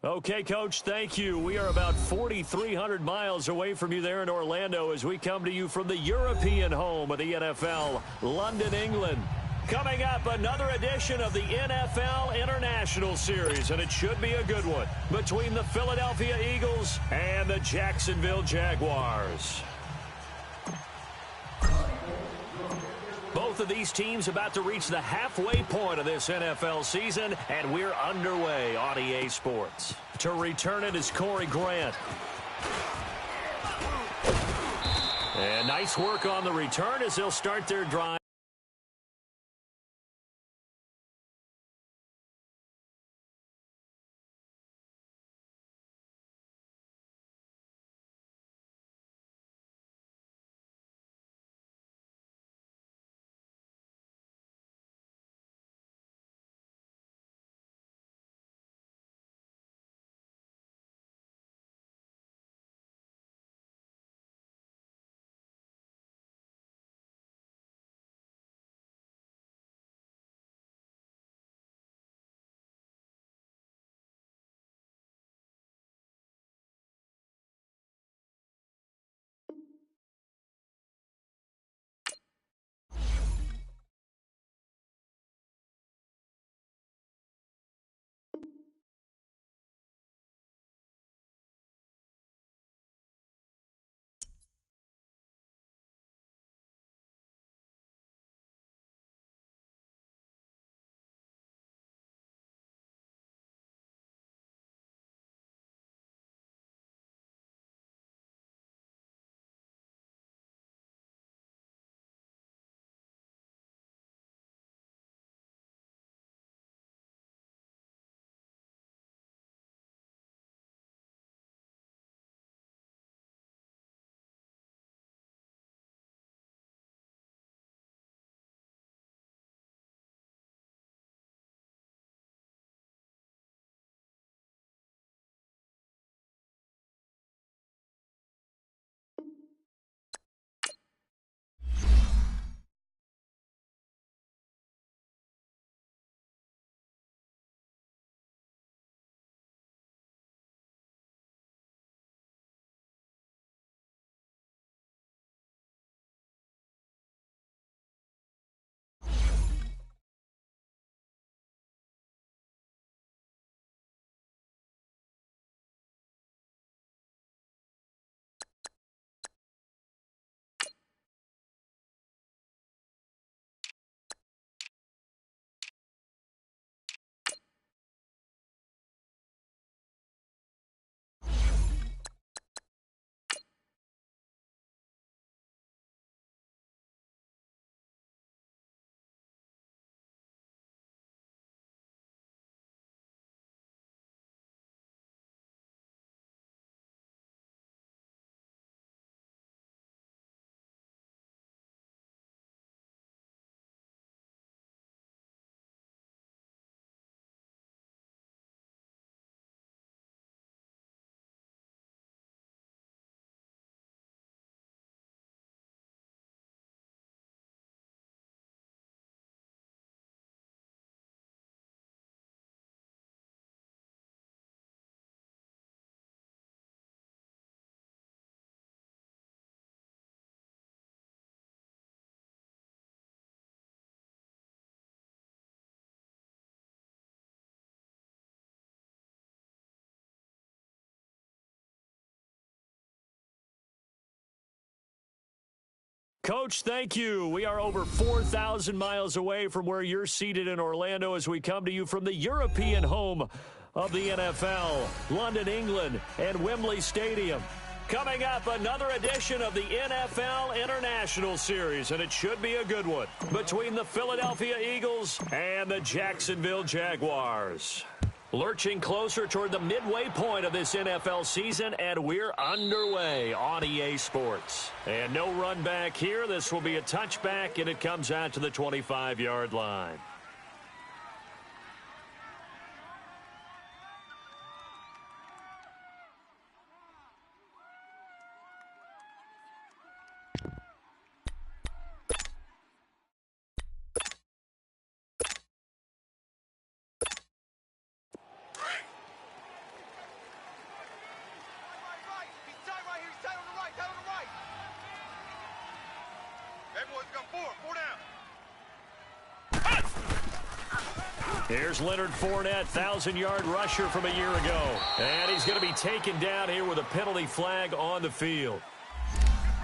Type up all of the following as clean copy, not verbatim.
Okay, Coach, thank you. We are about 4,300 miles away from you there in Orlando as we come to you from the European home of the NFL, London, England. Coming up, another edition of the NFL International Series, and it should be a good one, between the Philadelphia Eagles and the Jacksonville Jaguars. Both of these teams about to reach the halfway point of this NFL season, and we're underway on EA Sports. To return it is Corey Grant. And nice work on the return as they'll start their drive. Coach, thank you. We are over 4,000 miles away from where you're seated in Orlando as we come to you from the European home of the NFL, London, England, and Wembley Stadium. Coming up, another edition of the NFL International Series, and it should be a good one, between the Philadelphia Eagles and the Jacksonville Jaguars. Lurching closer toward the midway point of this NFL season, and we're underway on EA Sports. And no run back here. This will be a touchback, and it comes out to the 25-yard line. Here's Leonard Fournette, 1,000-yard rusher from a year ago. And he's going to be taken down here with a penalty flag on the field.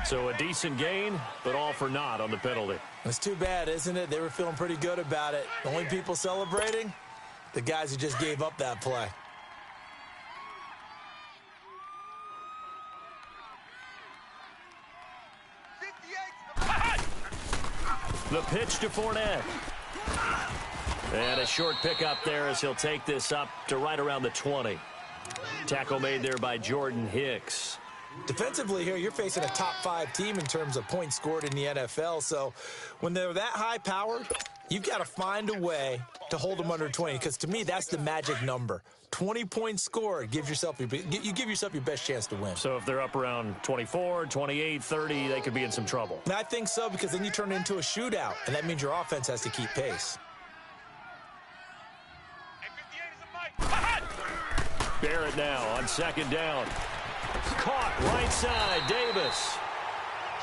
So a decent gain, but all for naught on the penalty. It's too bad, isn't it? They were feeling pretty good about it. The only people celebrating, the guys who just gave up that play. The pitch to Fournette. And a short pickup there as he'll take this up to right around the 20. Tackle made there by Jordan Hicks. Defensively here, you're facing a top-5 team in terms of points scored in the NFL. So when they're that high-powered, you've got to find a way to hold them under 20. Because to me, that's the magic number. 20 points scored, you give yourself your best chance to win. So if they're up around 24, 28, 30, they could be in some trouble. And I think so, because then you turn it into a shootout, and that means your offense has to keep pace. Barrett now on second down. Caught right side, Davis.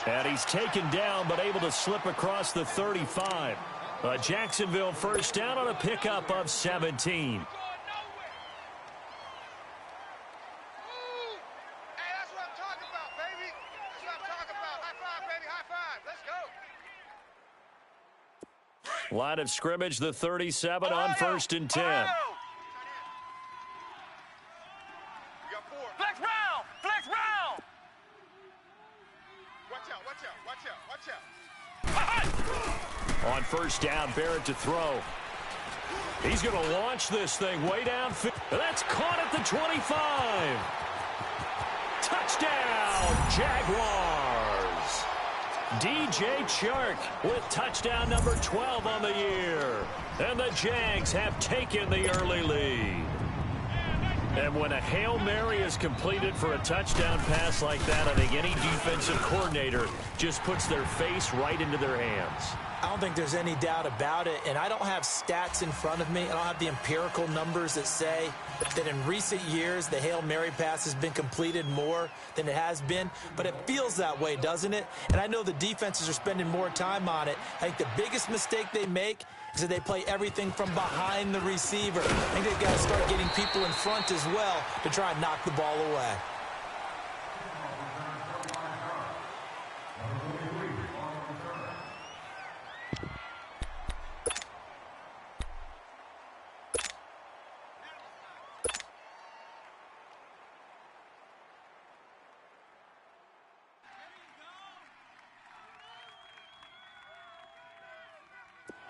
And he's taken down, but able to slip across the 35. A Jacksonville first down on a pickup of 17. Line of scrimmage, the 37 on 1st and 10. Flex round! Flex round! Watch out! On first down, Barrett to throw. He's going to launch this thing way downfield. That's caught at the 25. Touchdown, Jaguars. DJ Chark with touchdown number 12 on the year. And the Jags have taken the early lead. And when a Hail Mary is completed for a touchdown pass like that, I think any defensive coordinator just puts their face right into their hands. I don't think there's any doubt about it, and I don't have stats in front of me. I don't have the empirical numbers that say that in recent years the Hail Mary pass has been completed more than it has been, but it feels that way, doesn't it? And I know the defenses are spending more time on it. I think the biggest mistake they make is that they play everything from behind the receiver. I think they've got to start getting people in front as well to try and knock the ball away.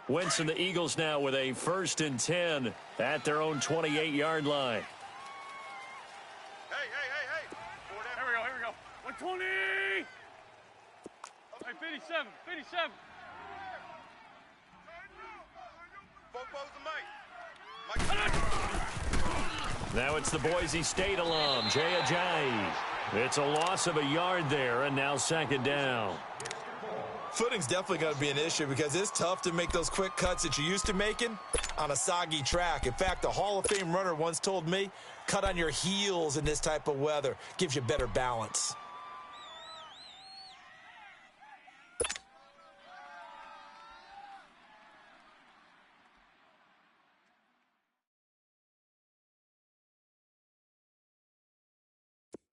Wentz and the Eagles now with a 1st and 10 at their own 28-yard line. Hey. Here we go. 120! Hey, 57. Now it's the Boise State alum, Jay Ajayi. It's a loss of a yard there, and now 2nd down. Footing's definitely going to be an issue because it's tough to make those quick cuts that you're used to making on a soggy track. In fact, a Hall of Fame runner once told me, cut on your heels in this type of weather. Gives you better balance.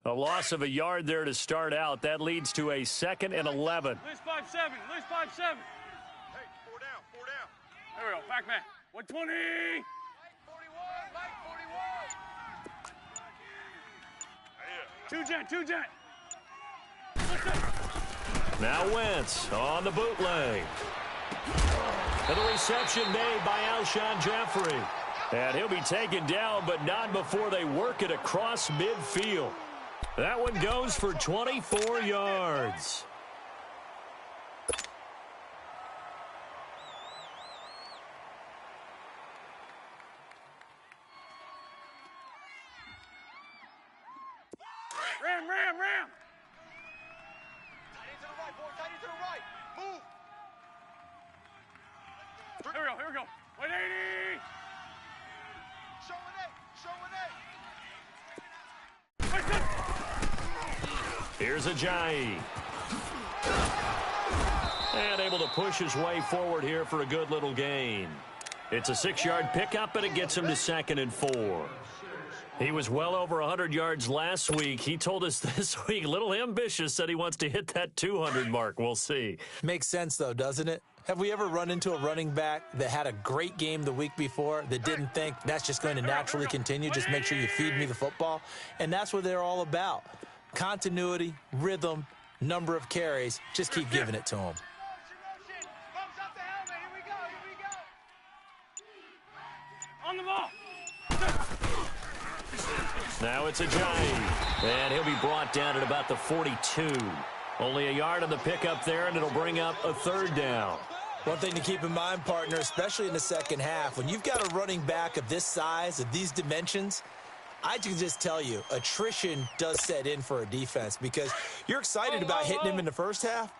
A loss of a yard there to start out. That leads to a 2nd and 11. Lose 5-7. Hey, 4 down. There we go. Back man. 120. Mike 41. Two jet. Now Wentz on the bootleg. And the reception made by Alshon Jeffrey. And he'll be taken down, but not before they work it across midfield. That one goes for 24 yards. Ram. Tight end to the right, boy. Tight end to the right. Move. Here we go. 180. Show an Here's Ajayi. And able to push his way forward here for a good little gain. It's a 6-yard pickup, and it gets him to 2nd and 4. He was well over 100 yards last week. He told us this week, a little ambitious, said he wants to hit that 200 mark. We'll see. Makes sense, though, doesn't it? Have we ever run into a running back that had a great game the week before that didn't think that's just going to naturally continue? Just make sure you feed me the football. And that's what they're all about. Continuity, rhythm, number of carries. Just keep giving it to them. On the ball. Now it's a giant, and he'll be brought down at about the 42. Only a yard on the pickup there, and it'll bring up a 3rd down. One thing to keep in mind, partner, especially in the second half, when you've got a running back of this size, of these dimensions, I can just tell you, attrition does set in for a defense because you're excited about hitting him in the first half.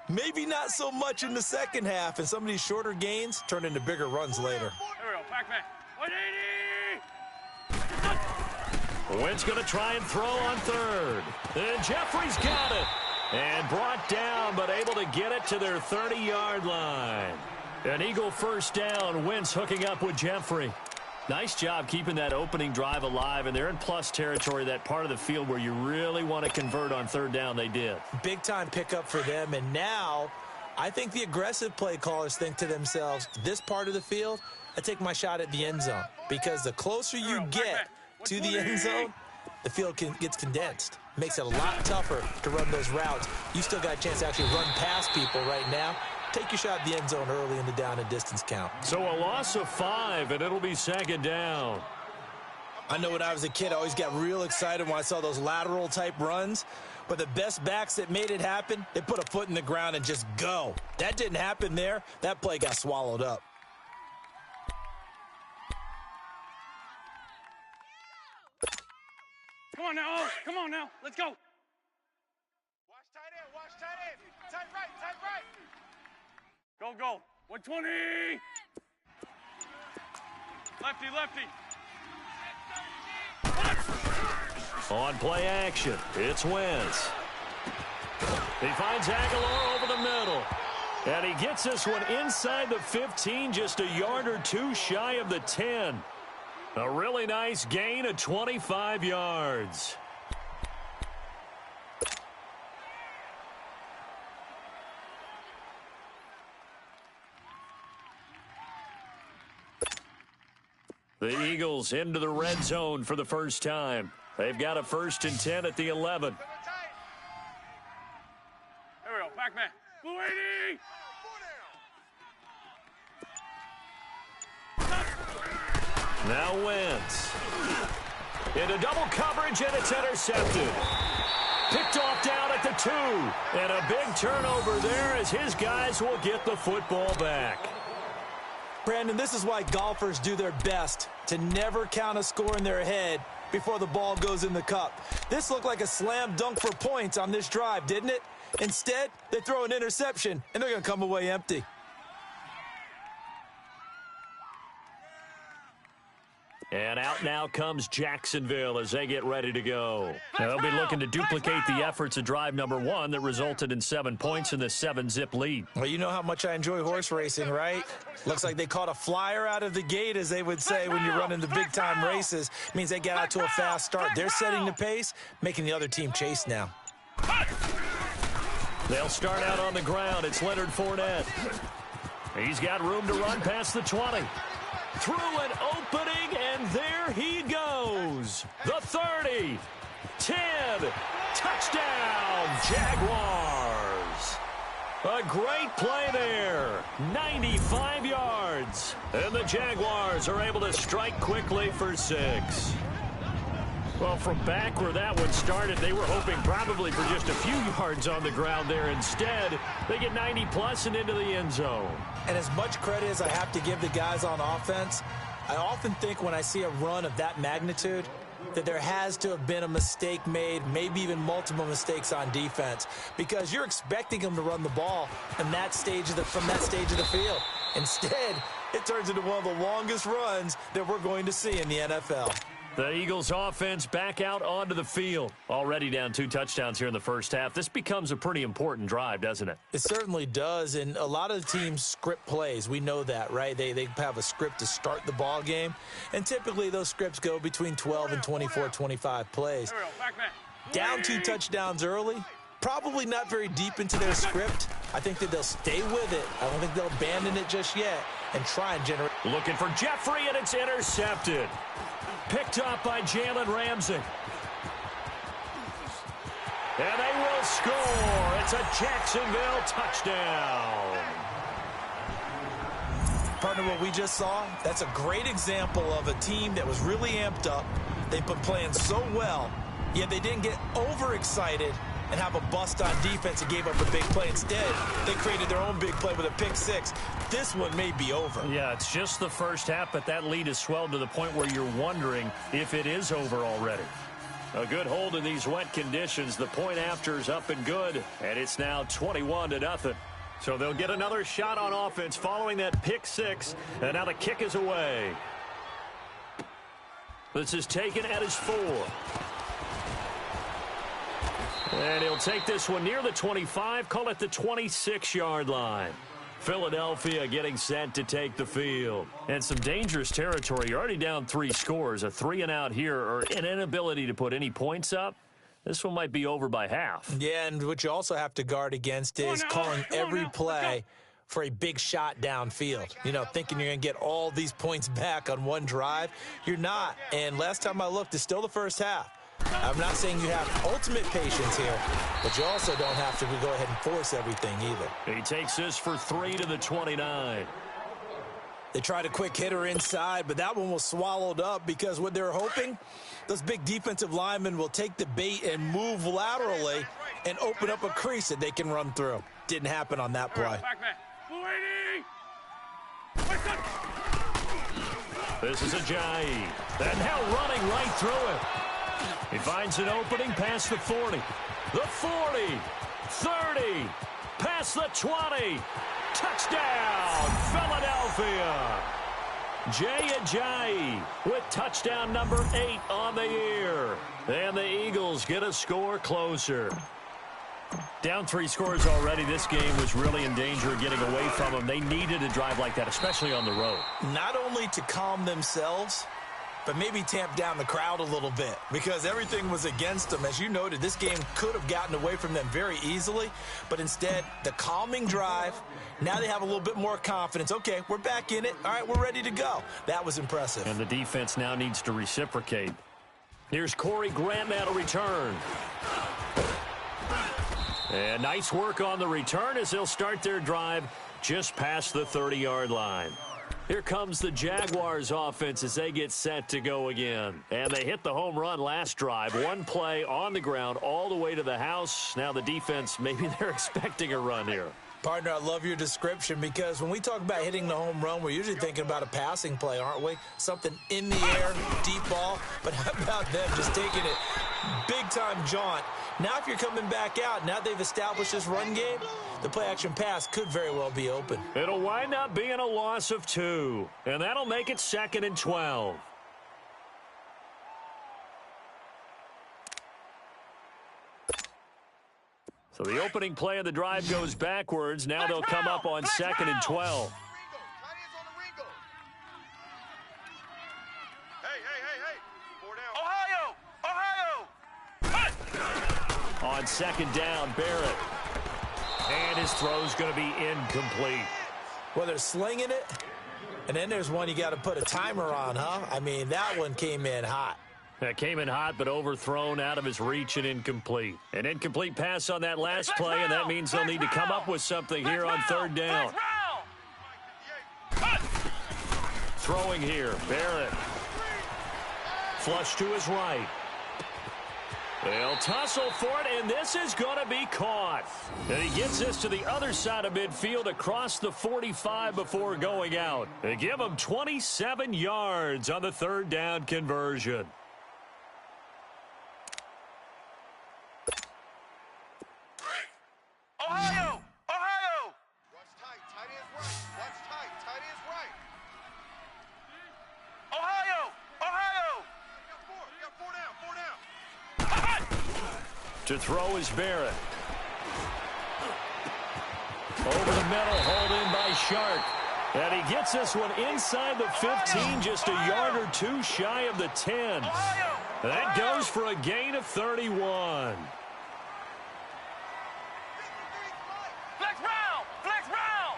Maybe not so much in the second half, and some of these shorter gains turn into bigger runs later. Here we go, back man. 180. Wentz going to try and throw on 3rd. And Jeffrey's got it. And brought down, but able to get it to their 30-yard line. An Eagle 1st down. Wentz hooking up with Jeffrey. Nice job keeping that opening drive alive, and they're in plus territory, that part of the field where you really want to convert on 3rd down. They did. Big-time pickup for them, and now I think the aggressive play callers think to themselves, this part of the field, I take my shot at the end zone, because the closer you get to the end zone, the field gets condensed. Makes it a lot tougher to run those routes. You still got a chance to actually run past people right now. Take your shot at the end zone early in the down and distance count. So a loss of 5, and it'll be 2nd down. I know when I was a kid, I always got real excited when I saw those lateral-type runs. But the best backs that made it happen, they put a foot in the ground and just go. That didn't happen there. That play got swallowed up. Come on now, come on now. Let's go. Watch tight end, tight right. Go, go. 120. Lefty. On play action, it's Wentz. He finds Aguilar over the middle. And he gets this one inside the 15, just a yard or 2 shy of the 10. A really nice gain of 25 yards. The Eagles into the red zone for the first time. They've got a 1st and 10 at the 11. Here we go, back man. Blue 80. Now Wentz. Into double coverage, and it's intercepted. Picked off down at the 2. And a big turnover there as his guys will get the football back. Brandon, this is why golfers do their best to never count a score in their head before the ball goes in the cup. This looked like a slam dunk for points on this drive, didn't it? Instead, they throw an interception, and they're going to come away empty. And out now comes Jacksonville as they get ready to go. They'll be looking to duplicate the efforts of drive number 1 that resulted in 7 points in the 7-zip lead. Well, you know how much I enjoy horse racing, right? Looks like they caught a flyer out of the gate, as they would say when you're running the big-time races. It means they get out to a fast start. They're setting the pace, making the other team chase now. They'll start out on the ground. It's Leonard Fournette. He's got room to run past the 20. Through an opening, and there he goes. The 30, 10, touchdown, Jaguars. A great play there, 95 yards. And the Jaguars are able to strike quickly for 6. Well, from back where that one started, they were hoping probably for just a few yards on the ground there. Instead, they get 90-plus and into the end zone. And as much credit as I have to give the guys on offense, I often think when I see a run of that magnitude that there has to have been a mistake made, maybe even multiple mistakes on defense, because you're expecting them to run the ball from that stage of the field. Instead, it turns into one of the longest runs that we're going to see in the NFL. The Eagles offense back out onto the field. Already down 2 touchdowns here in the first half. This becomes a pretty important drive, doesn't it? It certainly does, and a lot of the teams script plays. We know that, right? They have a script to start the ball game, and typically those scripts go between 12 and 24, 25 plays. Down 2 touchdowns early, probably not very deep into their script. I think that they'll stay with it. I don't think they'll abandon it just yet and try and generate. Looking for Jeffrey, and it's intercepted. Picked up by Jalen Ramsey. And they will score. It's a Jacksonville touchdown. Partner, what we just saw, that's a great example of a team that was really amped up. They've been playing so well, yet they didn't get overexcited and have a bust on defense and gave up a big play. Instead, they created their own big play with a pick six. This one may be over. Yeah, it's just the first half, but that lead has swelled to the point where you're wondering if it is over already. A good hold in these wet conditions. The point after is up and good, and it's now 21-0. So they'll get another shot on offense following that pick six, and now the kick is away. This is taken at his 4. And he'll take this one near the 25, call it the 26-yard line. Philadelphia getting set to take the field. And some dangerous territory. You're already down 3 scores. A 3-and-out here, or an inability to put any points up. This one might be over by half. Yeah, and what you also have to guard against is calling every play for a big shot downfield. You know, thinking you're going to get all these points back on one drive. You're not. And last time I looked, it's still the first half. I'm not saying you have ultimate patience here, but you also don't have to go ahead and force everything either. He takes this for 3 to the 29. They tried a quick hitter inside, but that one was swallowed up because what they're hoping, those big defensive linemen will take the bait and move laterally and open up a crease that they can run through. Didn't happen on that play. This is Ajayi. And now running right through it. He finds an opening past the 40, the 40, 30, past the 20. Touchdown, Philadelphia. Jay Ajayi with touchdown number 8 on the year. And the Eagles get a score closer. Down 3 scores already. This game was really in danger of getting away from them. They needed a drive like that, especially on the road. Not only to calm themselves, but maybe tamp down the crowd a little bit because everything was against them. As you noted, this game could have gotten away from them very easily, but instead, the calming drive, now they have a little bit more confidence. Okay, we're back in it. All right, we're ready to go. That was impressive. And the defense now needs to reciprocate. Here's Corey Grant now to return. And nice work on the return as they'll start their drive just past the 30-yard line. Here comes the Jaguars offense as they get set to go again. And they hit the home run last drive. One play on the ground all the way to the house. Now the defense, maybe they're expecting a run here. Partner, I love your description because when we talk about hitting the home run, we're usually thinking about a passing play, aren't we? Something in the air, deep ball. But how about them just taking it big-time jaunt? Now if you're coming back out, now they've established this run game, the play-action pass could very well be open. It'll wind up being a loss of 2, and that'll make it 2nd and 12. So the opening play of the drive goes backwards. Now they'll come up on 2nd and 12. On 2nd down, Barrett. And his throw's going to be incomplete. Well, they're slinging it, and then there's one you got to put a timer on, huh? I mean, that one came in hot. That came in hot, but overthrown, out of his reach, and incomplete. An incomplete pass on that last play, and that means they'll need to come up with something here on 3rd down. Throwing here, Barrett. Flush to his right. They'll tussle for it, and this is going to be caught. And he gets this to the other side of midfield across the 45 before going out. They give him 27 yards on the 3rd down conversion. Ohio! Ohio! Watch tight, tight ends right. Watch tight, tight ends right. Ohio! Ohio! To throw is Barrett. Over the middle, hauled in by Shark. And he gets this one inside the 15, just a yard or two shy of the 10. That goes for a gain of 31. Flex round! Flex round!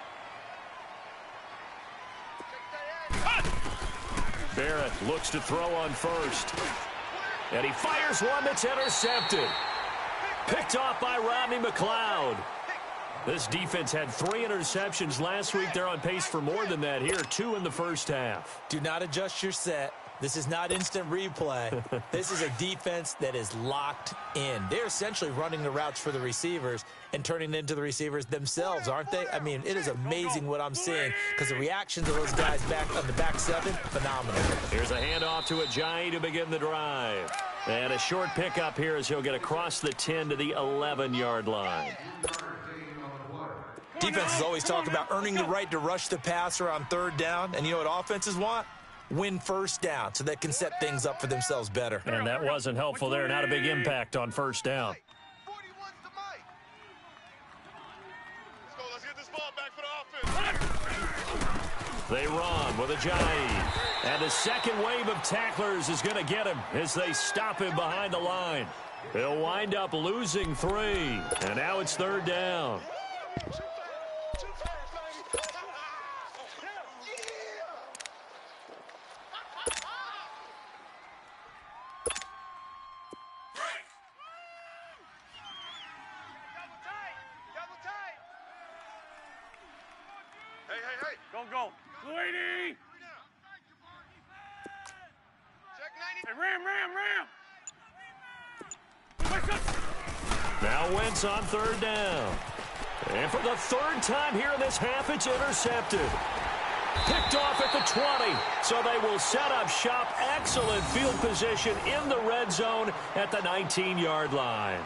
Barrett looks to throw on first. And he fires one that's intercepted. Picked off by Rodney McLeod. This defense had 3 interceptions last week. They're on pace for more than that here, 2 in the first half. Do not adjust your set. This is not instant replay. This is a defense that is locked in. They're essentially running the routes for the receivers and turning it into the receivers themselves, aren't they? I mean, it is amazing what I'm seeing because the reactions of those guys back on the back 7, phenomenal. Here's a handoff to Ajayi to begin the drive. And a short pickup here as he'll get across the 10 to the 11-yard line. Defenses always talk about earning the right to rush the passer on 3rd down. And you know what offenses want? Win 1st down so they can set things up for themselves better. And that wasn't helpful there. Not a big impact on 1st down. 41's the mic. Let's go. Let's get this ball back for the offense. They run with Ajayi. And the second wave of tacklers is going to get him as they stop him behind the line. He'll wind up losing 3. And now it's 3rd down. Go. Blue 80! Check 90. Hey, ram! Now Wentz on 3rd down. And for the 3rd time here in this half, it's intercepted. Picked off at the 20. So they will set up shop. Excellent field position in the red zone at the 19-yard line.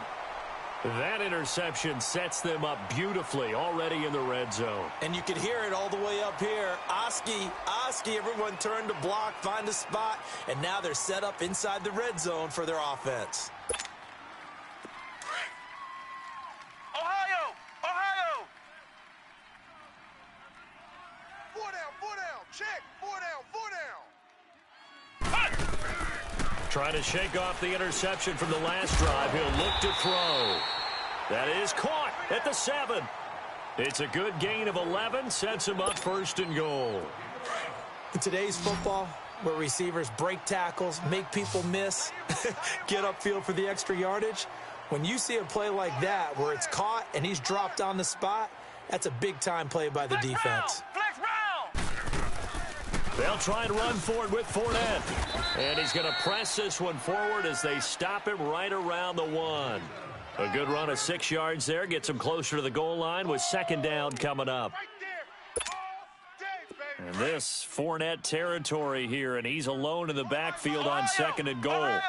That interception sets them up beautifully already in the red zone. And you can hear it all the way up here. Oski, everyone turned to block, find a spot, and now they're set up inside the red zone for their offense. Ohio! 4 down. Check. 4 down. Trying to shake off the interception from the last drive. He'll look to throw. That is caught at the 7. It's a good gain of 11. Sets him up 1st and goal. In today's football, where receivers break tackles, make people miss, get upfield for the extra yardage, when you see a play like that where it's caught and he's dropped on the spot, that's a big-time play by the defense. Flex round! They'll try and run forward with Fournette. And he's going to press this one forward as they stop him right around the 1. A good run of 6 yards there. Gets him closer to the goal line with 2nd down coming up. And this Fournette territory here, and he's alone in the backfield on 2nd and goal.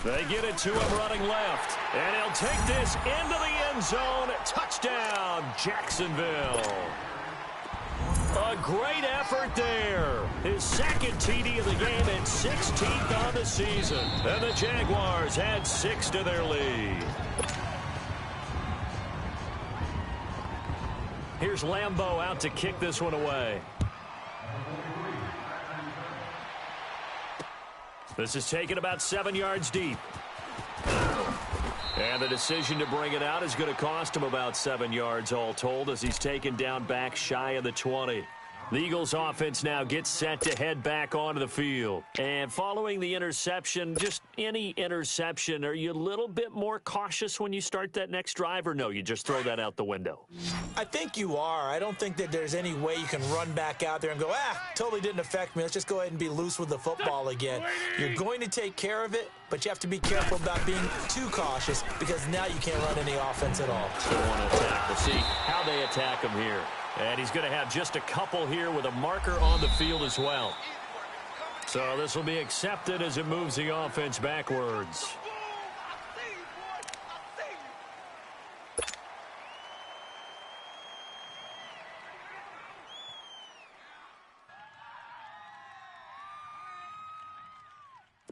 They get it to him running left. And he'll take this into the end zone. Touchdown, Jacksonville. A great effort there. His 2nd TD of the game and 16th on the season. And the Jaguars add 6 to their lead. Here's Lambeau out to kick this one away. This is taken about 7 yards deep. And the decision to bring it out is going to cost him about 7 yards all told as he's taken down back shy of the 20. The Eagles offense now gets set to head back onto the field. And following the interception, just any interception, are you a little bit more cautious when you start that next drive, or no, you just throw that out the window? I think you are. I don't think that there's any way you can run back out there and go, totally didn't affect me. Let's just go ahead and be loose with the football again. You're going to take care of it, but you have to be careful about being too cautious because now you can't run any offense at all. Still want to attack. We'll see how they attack him here. And he's going to have just a couple here with a marker on the field as well. So this will be accepted as it moves the offense backwards.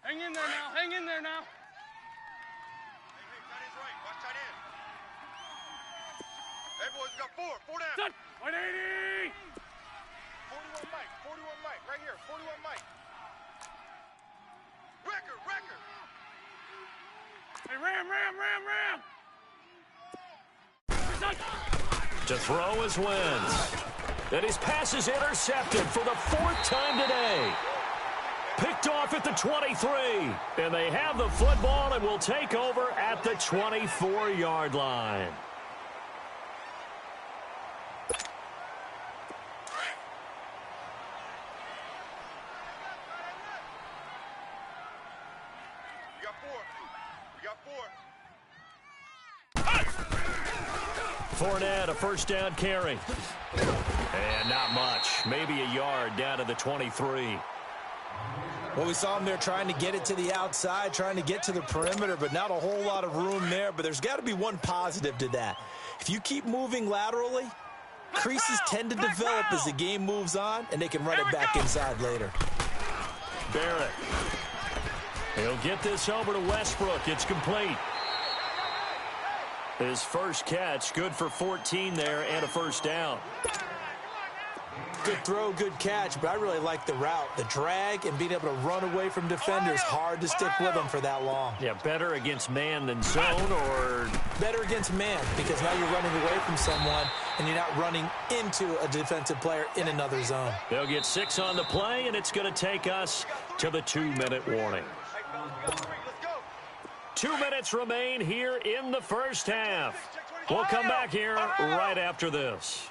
Hey, Hang in there now. Hang in there now. Hey, tight end's right. Watch tight end. Hey, boys, we got four. Four down. Set. 180. 41 Mike. 41 Mike. Right here. 41 Mike. Record. Hey, ram. Set. To throw his wins. And his pass is intercepted for the fourth time today. Picked off at the 23. And they have the football and will take over at the 24-yard line. We got four. Fournette, a first down carry. And not much. Maybe a yard down to the 23. Well, we saw him there trying to get it to the outside, trying to get to the perimeter, but not a whole lot of room there. But there's got to be one positive to that. If you keep moving laterally, creases tend to develop as the game moves on, and they can run it back inside later. Barrett. He'll get this over to Westbrook. It's complete. His first catch, good for 14 there and a first down. Good throw, good catch, but I really like the route. The drag and being able to run away from defenders, hard to stick with them for that long. Yeah, better against man than zone, or? Better against man, because now you're running away from someone and you're not running into a defensive player in another zone. They'll get 6 on the play, and it's going to take us to the 2-minute warning. 2 minutes remain here in the first half. We'll come back here right after this.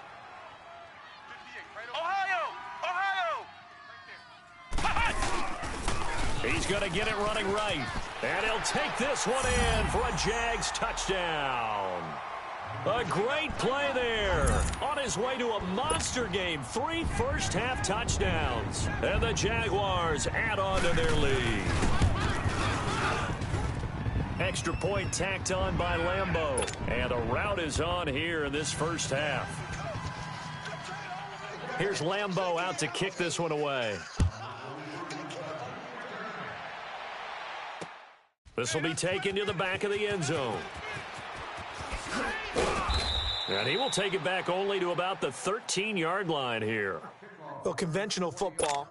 He's going to get it running right. And he'll take this one in for a Jags touchdown. A great play there. On his way to a monster game. 3 first-half touchdowns. And the Jaguars add on to their lead. Extra point tacked on by Lambeau. And a route is on here in this first half. Here's Lambeau out to kick this one away. This will be taken to the back of the end zone. And he will take it back only to about the 13-yard line here. Well, conventional football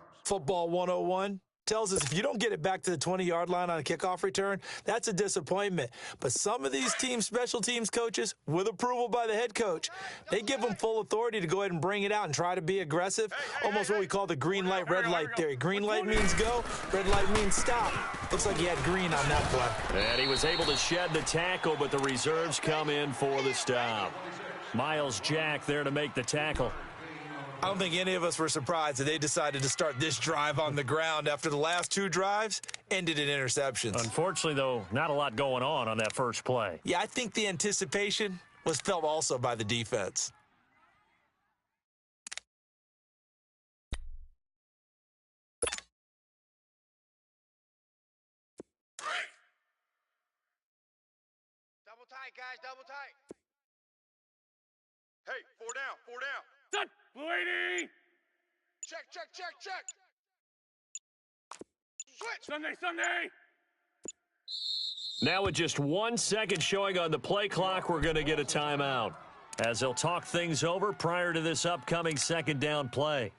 101, tells us if you don't get it back to the 20-yard line on a kickoff return, that's a disappointment. But some of these teams, special teams coaches, with approval by the head coach, they give them full authority to go ahead and bring it out and try to be aggressive, almost what we call the green light, red light theory. Green light means go, red light means stop. Looks like he had green on that play. And he was able to shed the tackle, but the reserves come in for the stop. Miles Jack there to make the tackle. I don't think any of us were surprised that they decided to start this drive on the ground after the last 2 drives ended in interceptions. Unfortunately, though, not a lot going on that first play. Yeah, I think the anticipation was felt also by the defense. Double tight, guys. Double tight. Hey, 4 down. 4 down. Set. Blue 80. Check. Switch. Sunday. Now with just 1 second showing on the play clock, we're going to get a timeout as they'll talk things over prior to this upcoming second down play.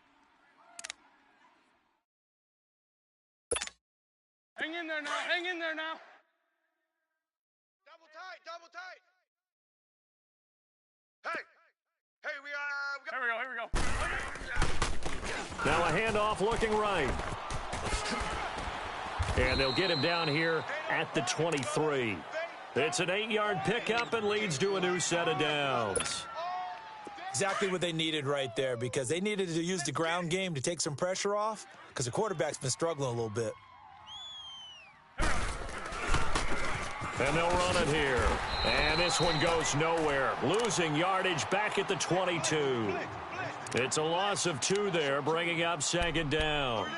Hang in there now. Double tight. Hey, we got... Here we go. Now a handoff looking right. And they'll get him down here at the 23. It's an 8-yard pickup and leads to a new set of downs. Exactly what they needed right there, because they needed to use the ground game to take some pressure off, because the quarterback's been struggling a little bit. And they'll run it here. And this one goes nowhere. Losing yardage back at the 22. It's a loss of 2 there, bringing up second down.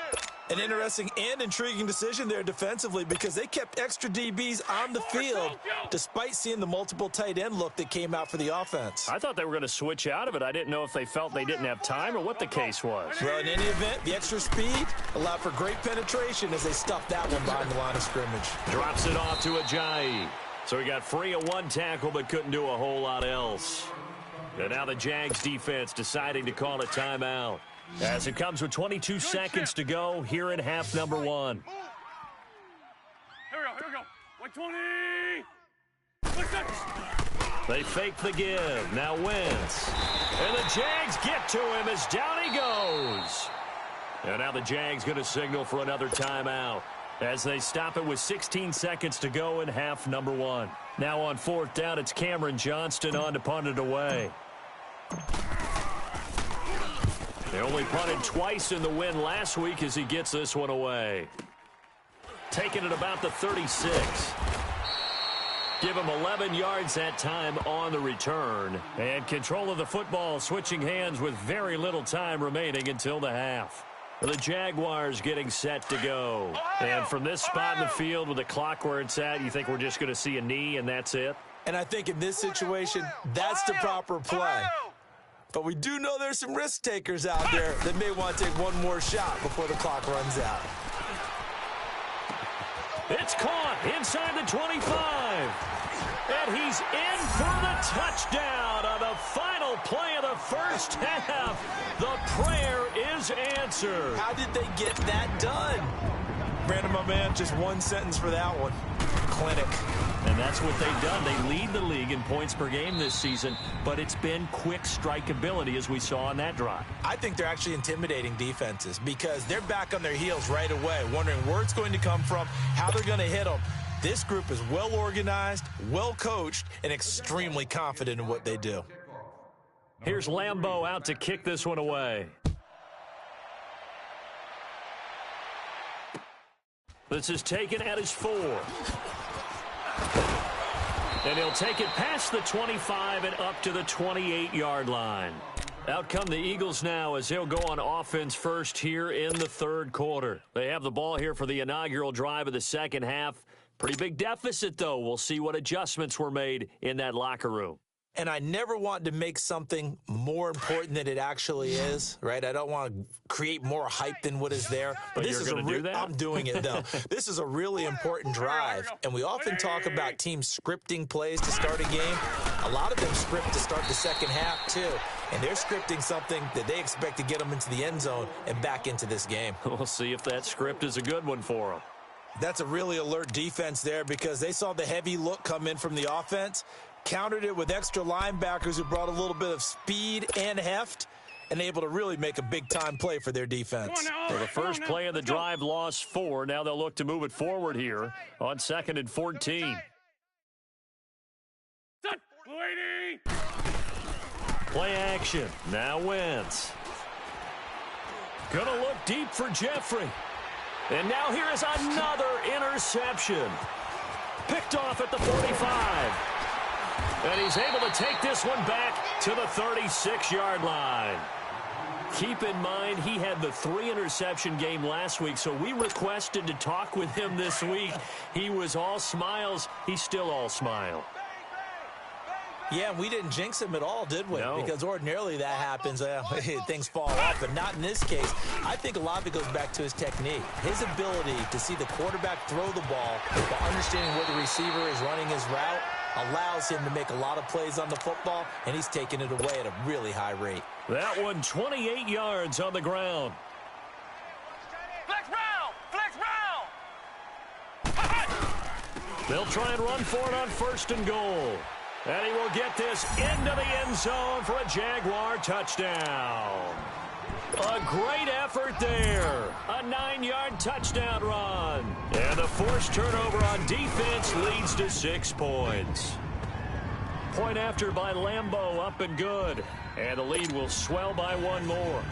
An interesting and intriguing decision there defensively because they kept extra DBs on the field despite seeing the multiple tight end look that came out for the offense. I thought they were going to switch out of it. I didn't know if they felt they didn't have time or what the case was. Well, in any event, the extra speed allowed for great penetration as they stuffed that one behind the line of scrimmage. Drops it off to Ajayi. So he got free of one tackle but couldn't do a whole lot else. And now the Jags defense deciding to call a timeout. As it comes with 22 seconds to go here in half number one. Here we go. 120. They fake the give. Now Wentz. And the Jags get to him as down he goes. And now the Jags going to signal for another timeout as they stop it with 16 seconds to go in half number one. Now on fourth down, it's Cameron Johnston on to punt it away. They only punted twice in the win last week as he gets this one away. Taking it about the 36. Give him 11 yards that time on the return. And control of the football switching hands with very little time remaining until the half. The Jaguars getting set to go. And from this spot in the field with the clock where it's at, you think we're just going to see a knee and that's it? And I think in this situation, that's the proper play. But we do know there's some risk takers out there that may want to take one more shot before the clock runs out. It's caught inside the 25. And he's in for the touchdown on the final play of the first half. The prayer is answered. How did they get that done? Brandon, my man, just one sentence for that one. Clinic. And that's what they've done. They lead the league in points per game this season, but it's been quick strikeability as we saw on that drive. I think they're actually intimidating defenses because they're back on their heels right away, wondering where it's going to come from, how they're going to hit them. This group is well organized, well coached, and extremely confident in what they do. Here's Lambeau out to kick this one away. This is taken at his 4. And he'll take it past the 25 and up to the 28-yard line. Out come the Eagles now as they'll go on offense first here in the third quarter. They have the ball here for the inaugural drive of the second half. Pretty big deficit, though. We'll see what adjustments were made in that locker room. And I never want to make something more important than it actually is, right? I don't want to create more hype than what is there. But this you're going to do that? I'm doing it, though. This is a really important drive, and we often talk about teams scripting plays to start a game. A lot of them script to start the second half, too. And they're scripting something that they expect to get them into the end zone and back into this game. We'll see if that script is a good one for them. That's a really alert defense there because they saw the heavy look come in from the offense, countered it with extra linebackers who brought a little bit of speed and heft, and able to really make a big-time play for their defense. So the first play of the drive lost 4. Now they'll look to move it forward here on 2nd and 14. Play action. Now Wentz. Gonna look deep for Jeffrey. And now here is another interception. Picked off at the 45. And he's able to take this one back to the 36-yard line. Keep in mind, he had the 3-interception game last week, so we requested to talk with him this week. He was all smiles. He's still all smile. Yeah, we didn't jinx him at all, did we? No. Because ordinarily that happens. Things fall off, but not in this case. I think a lot of it goes back to his technique. His ability to see the quarterback throw the ball while understanding where the receiver is running his route allows him to make a lot of plays on the football, and he's taking it away at a really high rate. That one 28 yards on the ground. Flex round! They'll try and run for it on 1st and goal. And he will get this into the end zone for a Jaguar touchdown. A great effort there. A 9-yard touchdown run. And the forced turnover on defense leads to 6 points. Point after by Lambeau, up and good. And the lead will swell by 1 more.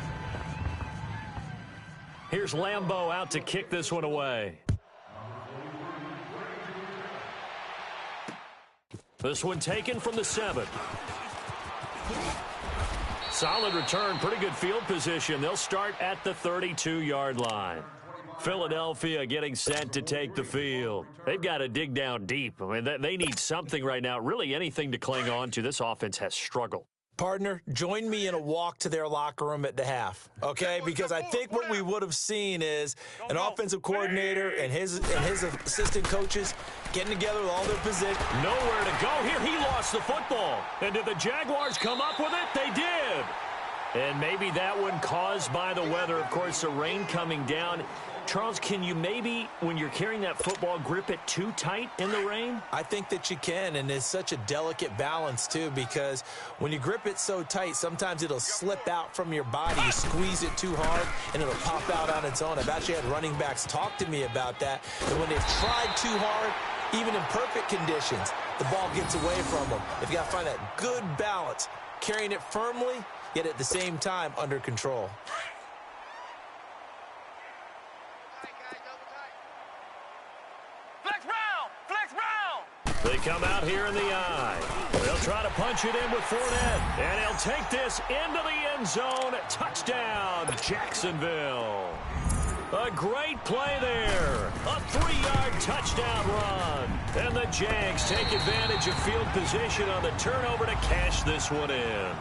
Here's Lambeau out to kick this one away. This one taken from the 7. Solid return, pretty good field position. They'll start at the 32-yard line. Philadelphia getting set to take the field. They've got to dig down deep. I mean, they need something right now, really anything to cling on to. This offense has struggled. Partner, join me in a walk to their locker room at the half, okay? Because I think what we would have seen is an offensive coordinator and his assistant coaches getting together with all their positions. Nowhere to go here. He lost the football. And did the Jaguars come up with it? They did. And maybe that one caused by the weather. Of course, the rain coming down. Charles, can you maybe, when you're carrying that football, grip it too tight in the rain? I think that you can, and it's such a delicate balance, too, because when you grip it so tight, sometimes it'll slip out from your body. You squeeze it too hard, and it'll pop out on its own. I've actually had running backs talk to me about that, and when they've tried too hard, even in perfect conditions, the ball gets away from them. They've got to find that good balance, carrying it firmly, yet at the same time under control. They come out here in the eye. They'll try to punch it in with Fournette. And he'll take this into the end zone. Touchdown, Jacksonville. A great play there. A 3-yard touchdown run. And the Jags take advantage of field position on the turnover to cash this one in.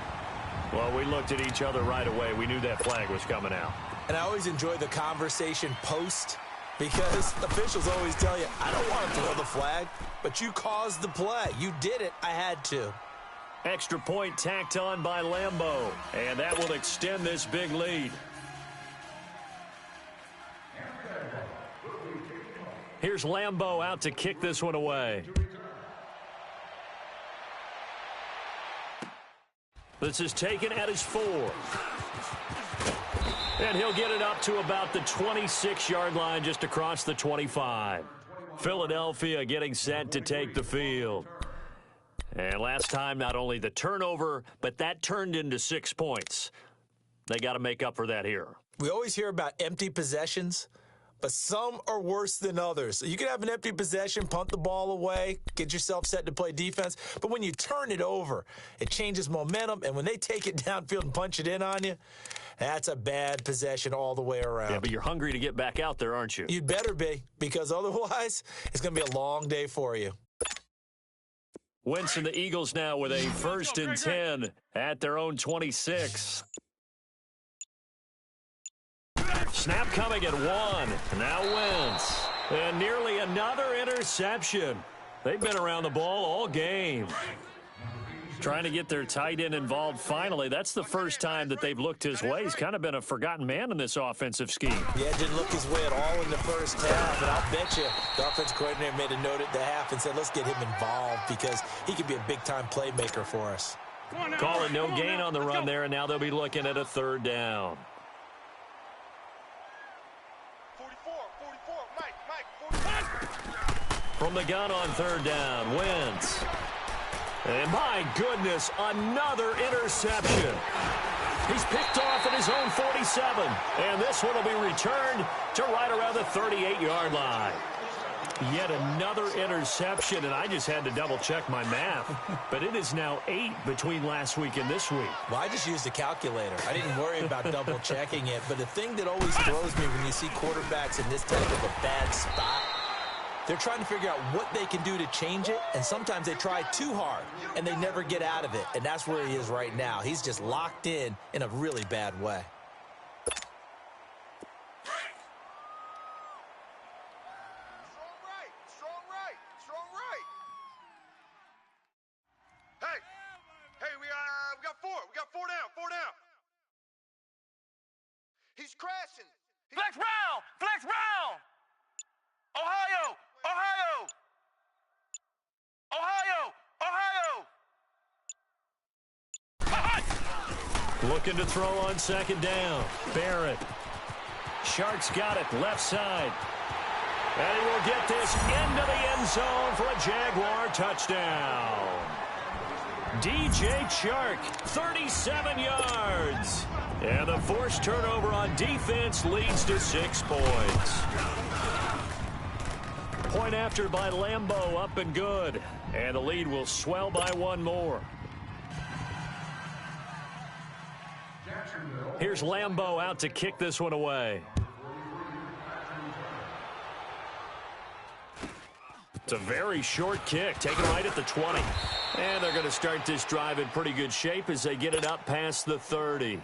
Well, we looked at each other right away. We knew that flag was coming out. And I always enjoy the conversation post, because officials always tell you, I don't want to throw the flag, but you caused the play. You did it. I had to. Extra point tacked on by Lambeau, and that will extend this big lead. Here's Lambeau out to kick this one away. This is taken at his 4. And he'll get it up to about the 26-yard line, just across the 25. Philadelphia getting set to take the field. And last time, not only the turnover, but that turned into 6 points. They got to make up for that here. We always hear about empty possessions, but some are worse than others. So you can have an empty possession, punt the ball away, get yourself set to play defense. But when you turn it over, it changes momentum. And when they take it downfield and punch it in on you, that's a bad possession all the way around. Yeah, but you're hungry to get back out there, aren't you? You'd better be, because otherwise it's going to be a long day for you. Wentz and the Eagles now with a 1st and 10 at their own 26. Snap coming at 1. Now Wentz. And nearly another interception. They've been around the ball all game. Trying to get their tight end involved finally. That's the first time that they've looked his way. He's kind of been a forgotten man in this offensive scheme. Yeah, it didn't look his way at all in the first half. And I'll bet you the offensive coordinator made a note at the half and said, let's get him involved because he could be a big-time playmaker for us. Call it no gain on the run there, and now they'll be looking at a 3rd down. 44, Mike, 44. From the gun on 3rd down, Wentz. And my goodness, another interception. He's picked off at his own 47. And this one will be returned to right around the 38-yard line. Yet another interception, and I just had to double-check my math. But it is now 8 between last week and this week. Well, I just used a calculator. I didn't worry about double-checking it. But the thing that always throws me when you see quarterbacks in this type of a bad spot, they're trying to figure out what they can do to change it, and sometimes they try too hard, and they never get out of it. And that's where he is right now. He's just locked in a really bad way. Strong right. Hey, we got 4. We got 4 down. He's crashing. Flex round. Ohio. Looking to throw on 2nd down. Barrett. Shark's got it, left side. And he will get this into the end zone for a Jaguar touchdown. DJ Chark, 37 yards. And the forced turnover on defense leads to 6 points. Point after by Lambeau, up and good. And the lead will swell by 1 more. Here's Lambeau out to kick this one away. It's a very short kick, taken right at the 20. And they're going to start this drive in pretty good shape as they get it up past the 30.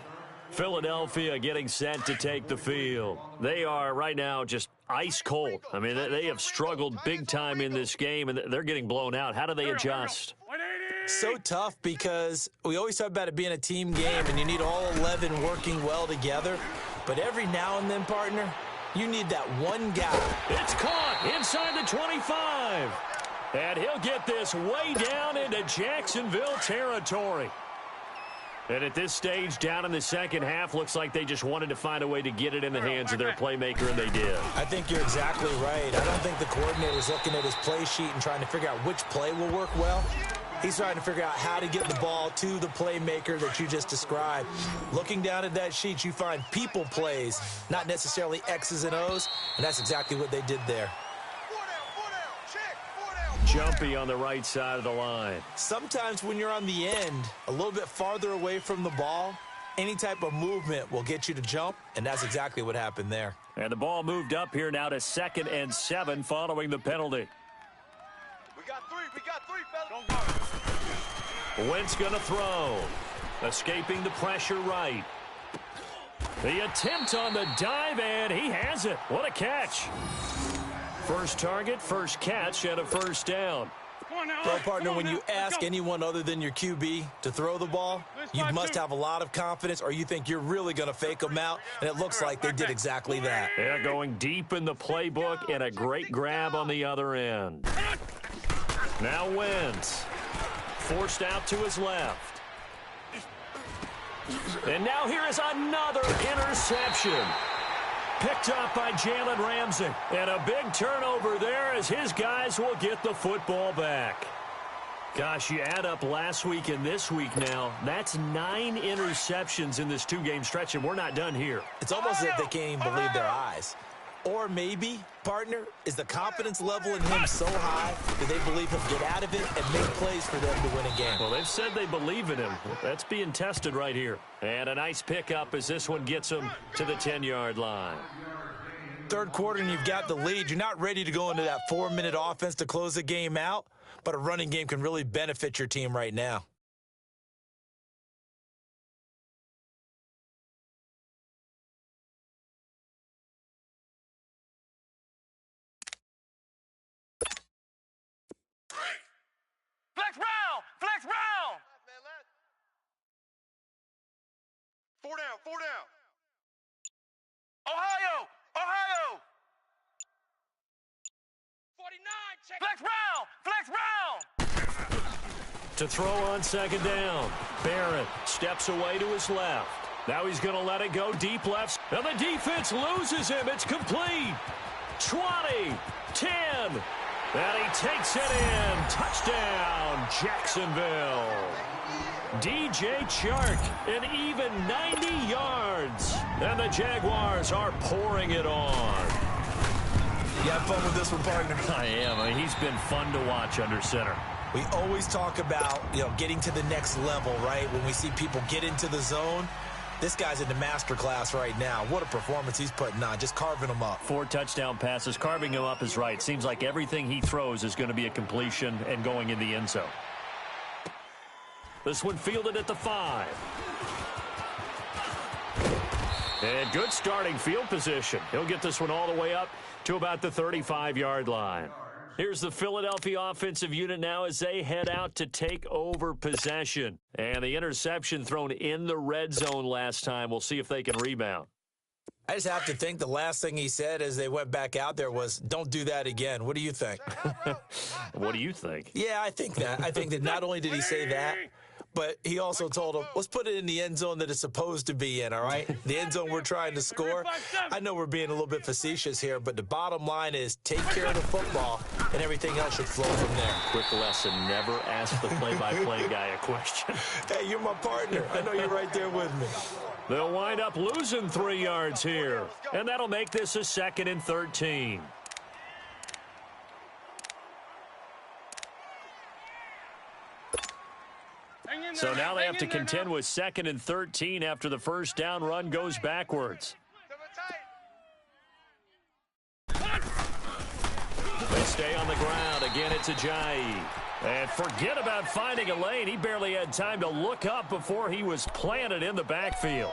Philadelphia getting set to take the field. They are right now just ice cold. I mean, they have struggled big time in this game, and they're getting blown out. How do they adjust? So tough because we always talk about it being a team game, and you need all 11 working well together. But every now and then, partner, you need that one guy. It's caught inside the 25. And he'll get this way down into Jacksonville territory. And at this stage, down in the second half, looks like they just wanted to find a way to get it in the hands of their playmaker, and they did. I think you're exactly right. I don't think the coordinator's looking at his play sheet and trying to figure out which play will work well. He's trying to figure out how to get the ball to the playmaker that you just described. Looking down at that sheet, you find people plays, not necessarily X's and O's, and that's exactly what they did there. Jumpy on the right side of the line. Sometimes when you're on the end, a little bit farther away from the ball, any type of movement will get you to jump, and that's exactly what happened there. And the ball moved up here now to 2nd and 7 following the penalty. We got three, fellas. Wentz going to throw. Escaping the pressure right. The attempt on the dive, and he has it. What a catch. First target, first catch, and a first down. Well, partner, when you ask anyone other than your QB to throw the ball, you must have a lot of confidence, or you think you're really going to fake them out, and it looks like they did exactly that. Yeah, going deep in the playbook, and a great grab on the other end. Now Wentz. Forced out to his left. And now here is another interception. Picked up by Jalen Ramsey. And a big turnover there as his guys will get the football back. Gosh, you add up last week and this week now, that's 9 interceptions in this 2-game stretch, and we're not done here. It's almost as if they can't even believe their eyes. Or maybe, partner, is the confidence level in him so high that they believe he'll get out of it and make plays for them to win a game. Well, they've said they believe in him. That's being tested right here. And a nice pickup as this one gets him to the 10-yard line. Third quarter and you've got the lead. You're not ready to go into that 4-minute offense to close the game out, but a running game can really benefit your team right now. Flex round. Four down. Ohio. 49, check. Flex round. To throw on 2nd down. Barrett steps away to his left. Now he's going to let it go deep left. And the defense loses him. It's complete. 20, 10. And he takes it in. Touchdown, Jacksonville. DJ Chark, an even 90 yards. And the Jaguars are pouring it on. You have fun with this one, partner? I am. I mean, he's been fun to watch under center. We always talk about, getting to the next level, right? When we see people get into the zone. This guy's in the master class right now. What a performance he's putting on, just carving them up. 4 touchdown passes. Carving him up is right. Seems like everything he throws is going to be a completion and going in the end zone. This one fielded at the 5. And good starting field position. He'll get this one all the way up to about the 35-yard line. Here's the Philadelphia offensive unit now as they head out to take over possession. And the interception thrown in the red zone last time. We'll see if they can rebound. I just have to think the last thing he said as they went back out there was, don't do that again. What do you think? What do you think? Yeah, I think that. I think that not only did he say that, but he also told him, let's put it in the end zone that it's supposed to be in, all right? The end zone we're trying to score. I know we're being a little bit facetious here, but the bottom line is take care of the football, and everything else should flow from there. Quick lesson, never ask the play-by-play guy a question. Hey, you're my partner. I know you're right there with me. They'll wind up losing 3 yards here, and that'll make this a 2nd and 13. So now they have to contend with 2nd and 13 after the first down run goes backwards. They stay on the ground. Again, it's Ajayi. And forget about finding a lane. He barely had time to look up before he was planted in the backfield.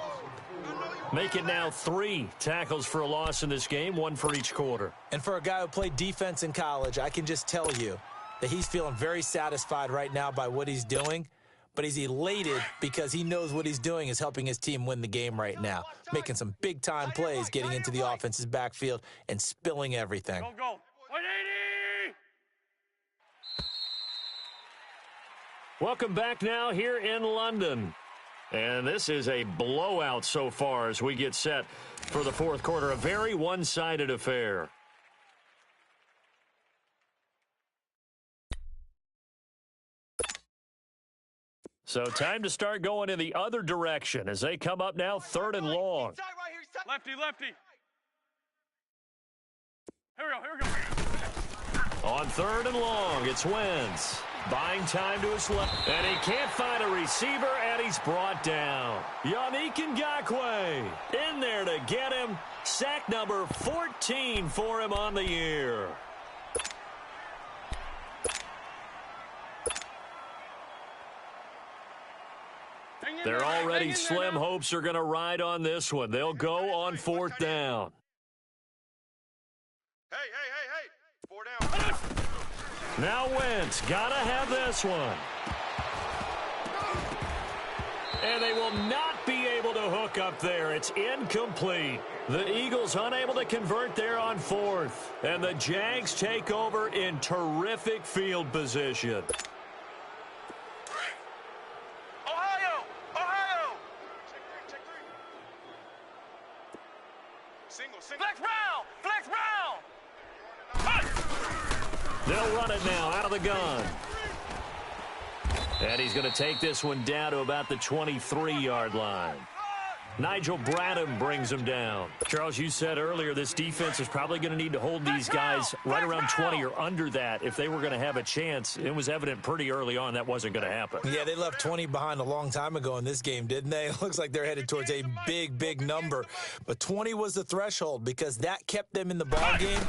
Make it now 3 tackles for a loss in this game, 1 for each quarter. And for a guy who played defense in college, I can just tell you that he's feeling very satisfied right now by what he's doing. But he's elated because he knows what he's doing is helping his team win the game right now. Making some big-time plays, getting into the offense's backfield, and spilling everything. Go, go. 180! Welcome back now here in London. And this is a blowout so far as we get set for the fourth quarter. A very one-sided affair. So time to start going in the other direction as they come up now 3rd and long. Lefty, lefty. Here we go. On 3rd and long, it's Wentz. Buying time to his left. And he can't find a receiver, and he's brought down. Yannick Ngakoue in there to get him. Sack number 14 for him on the year. Their already slim hopes are going to ride on this one. They'll go on 4th down. Hey. 4 down. Now Wentz got to have this one. And they will not be able to hook up there. It's incomplete. The Eagles unable to convert there on 4th. And the Jags take over in terrific field position. Flex round! They'll run it now out of the gun. And he's going to take this one down to about the 23-yard line. Nigel Bradham brings him down. Charles, you said earlier this defense is probably going to need to hold these guys right around 20 or under that if they were going to have a chance. It was evident pretty early on that wasn't going to happen. Yeah, they left 20 behind a long time ago in this game, didn't they? It looks like they're headed towards a big number. But 20 was the threshold because that kept them in the ball game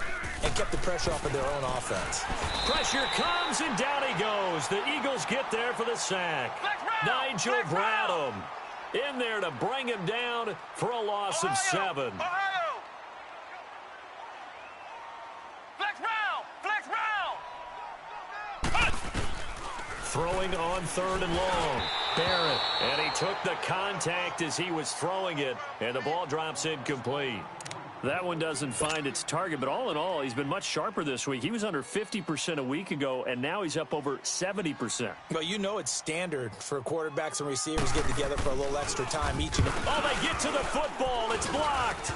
and kept the pressure off of their own offense. Pressure comes, and down he goes. The Eagles get there for the sack. Nigel Bradham in there to bring him down for a loss of 7. Throwing on 3rd and long. Barrett, and he took the contact as he was throwing it, and the ball drops incomplete. That one doesn't find its target, but all in all, he's been much sharper this week. He was under 50% a week ago, and now he's up over 70%. Well, you know it's standard for quarterbacks and receivers to get together for a little extra time each. Oh, they get to the football. It's blocked.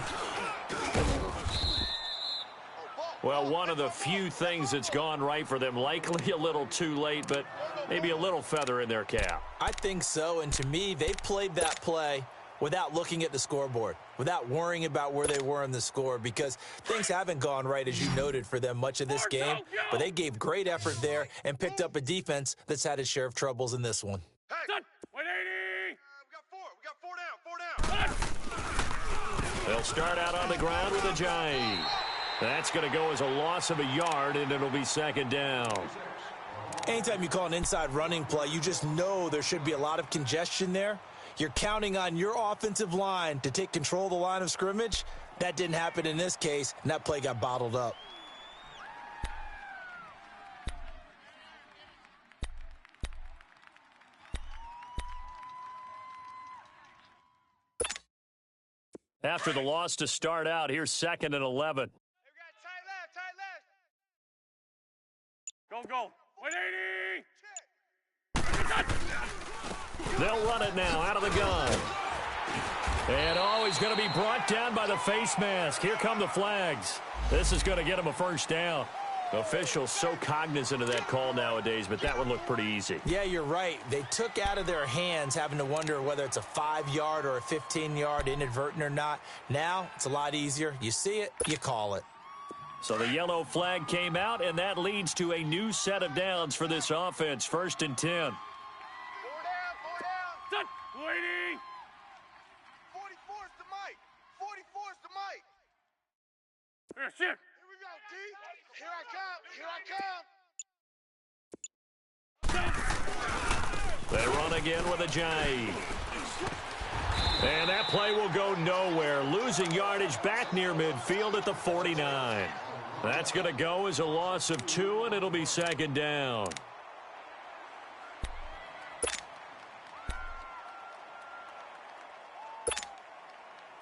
Well, one of the few things that's gone right for them. Likely a little too late, but maybe a little feather in their cap. I think so, and to me, they played that play without looking at the scoreboard, without worrying about where they were in the score, because things haven't gone right, as you noted, for them much of this game. But they gave great effort there and picked up a defense that's had its share of troubles in this one. Hey! 180! We got 4 down. They'll start out on the ground with Ajayi. That's going to go as a loss of a yard, and it'll be 2nd down. Anytime you call an inside running play, you just know there should be a lot of congestion there. You're counting on your offensive line to take control of the line of scrimmage. That didn't happen in this case, and that play got bottled up. After the loss to start out, here's 2nd and 11. Go, go. 180! They'll run it now out of the gun. And he's going to be brought down by the face mask. Here come the flags. This is going to get him a 1st down. Officials so cognizant of that call nowadays, but that one looked pretty easy. Yeah, you're right. They took out of their hands having to wonder whether it's a 5-yard or a 15-yard inadvertent or not. Now, it's a lot easier. You see it, you call it. So the yellow flag came out, and that leads to a new set of downs for this offense. 1st and 10. 4 down. 180! 44's the mic. 44's the mic. Here, shit. Here we go, D. Here I come. Here I come. They run again with a jive. And that play will go nowhere. Losing yardage back near midfield at the 49. That's going to go as a loss of 2, and it'll be second down.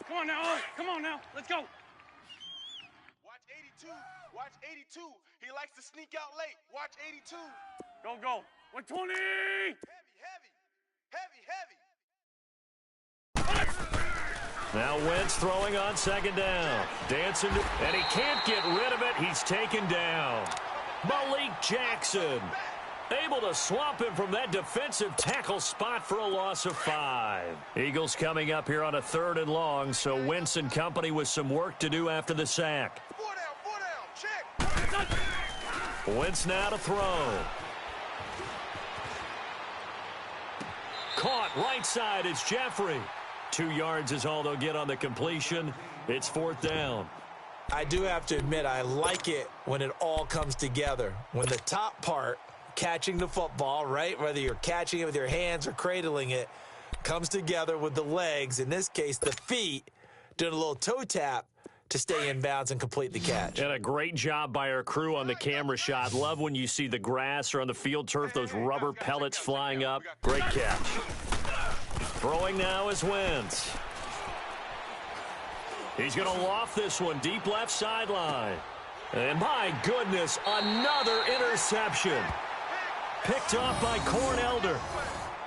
Come on now. Come on now. Let's go. Watch 82. Watch 82. He likes to sneak out late. Watch 82. Go, go. 120. Heavy, heavy. Heavy, heavy. Now Wentz throwing on second down. Dancing, and he can't get rid of it. He's taken down. Malik Jackson able to swamp him from that defensive tackle spot for a loss of 5. Eagles coming up here on a 3rd and long, so Wentz and company with some work to do after the sack. 4 down, check. Wentz now to throw. Caught right side. It's Jeffrey. 2 yards is all they'll get on the completion. It's 4th down. I do have to admit, I like it when it all comes together. When the top part, catching the football, right, whether you're catching it with your hands or cradling it, comes together with the legs, in this case the feet, doing a little toe tap to stay in bounds and complete the catch. And a great job by our crew on the camera shot. Love when you see the grass or on the field turf, those rubber pellets flying up. Great catch. Throwing now is Wentz. He's going to loft this one deep left sideline. And my goodness, another interception. Picked off by Corn Elder.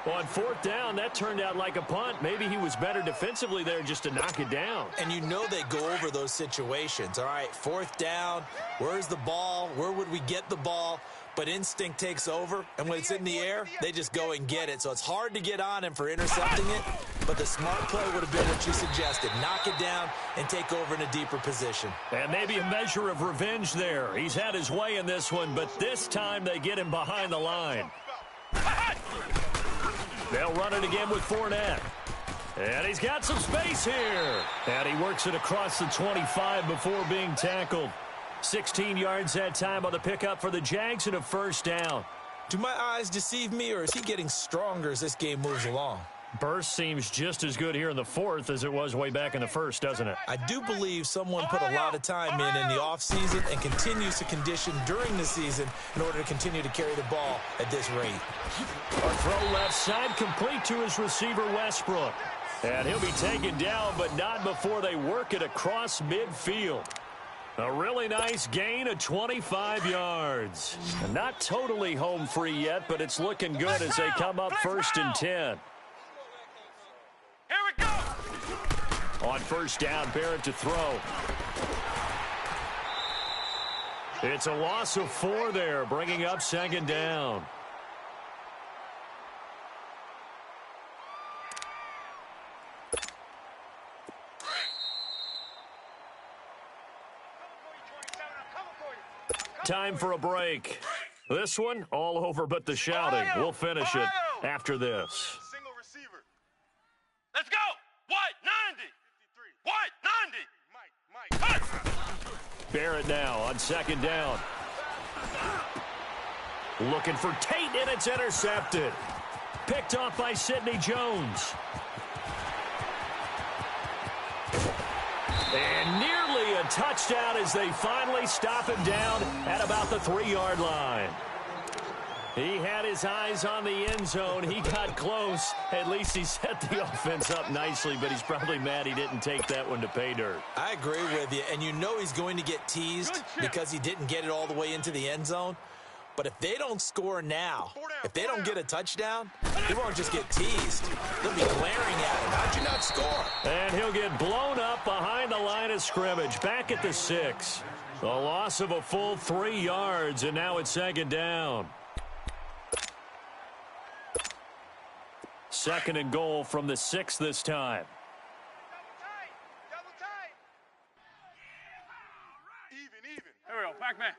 On 4th down, that turned out like a punt. Maybe he was better defensively there just to knock it down. And you know they go over those situations. All right, 4th down, where's the ball? Where would we get the ball? But instinct takes over, and when it's in the air, they just go and get it. So it's hard to get on him for intercepting it, but the smart play would have been what you suggested. Knock it down and take over in a deeper position. And maybe a measure of revenge there. He's had his way in this one, but this time they get him behind the line. They'll run it again with Fournette. And he's got some space here. And he works it across the 25 before being tackled. 16 yards that time on the pickup for the Jags and a 1st down. Do my eyes deceive me, or is he getting stronger as this game moves along? Burst seems just as good here in the 4th as it was way back in the 1st, doesn't it? I do believe someone put a lot of time in the offseason and continues to condition during the season in order to continue to carry the ball at this rate. A throw left side complete to his receiver, Westbrook. And he'll be taken down, but not before they work it across midfield. A really nice gain of 25 yards. And not totally home free yet, but it's looking good as they come up 1st and 10. Here we go. On 1st down, Barrett to throw. It's a loss of 4 there, bringing up 2nd down. Time for a break. This one, all over but the shouting. We'll finish it after this. Single receiver. Let's go. What? 90. What? 90. Mike. Barrett now on 2nd down. Looking for Tate, and it's intercepted. Picked off by Sidney Jones. And nearly a touchdown as they finally stop him down at about the 3-yard line. He had his eyes on the end zone. He got close. At least he set the offense up nicely, but he's probably mad he didn't take that one to pay dirt. I agree with you, and you know he's going to get teased because he didn't get it all the way into the end zone. But if they don't score now, if they don't get a touchdown, they won't just get teased. They'll be glaring at him. How'd you not score? And he'll get blown up behind the line of scrimmage, back at the 6. A loss of a full 3 yards, and now it's 2nd down. 2nd and goal from the 6 this time. Double tight. Even. Here we go. Back man.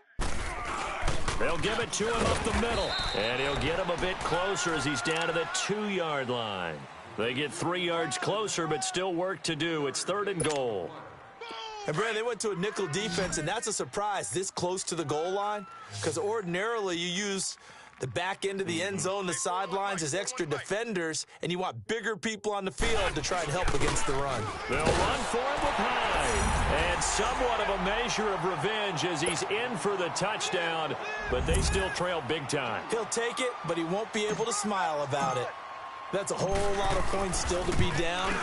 They'll give it to him up the middle. And he'll get him a bit closer as he's down to the 2-yard line. They get 3 yards closer, but still work to do. It's 3rd and goal. And, Brad, they went to a nickel defense, and that's a surprise this close to the goal line, because ordinarily you use the back end of the end zone, the sidelines as extra defenders, and you want bigger people on the field to try and help against the run. They'll run for it with Hyde. And somewhat of a measure of revenge as he's in for the touchdown, but they still trail big time. He'll take it, but he won't be able to smile about it. That's a whole lot of points still to be down.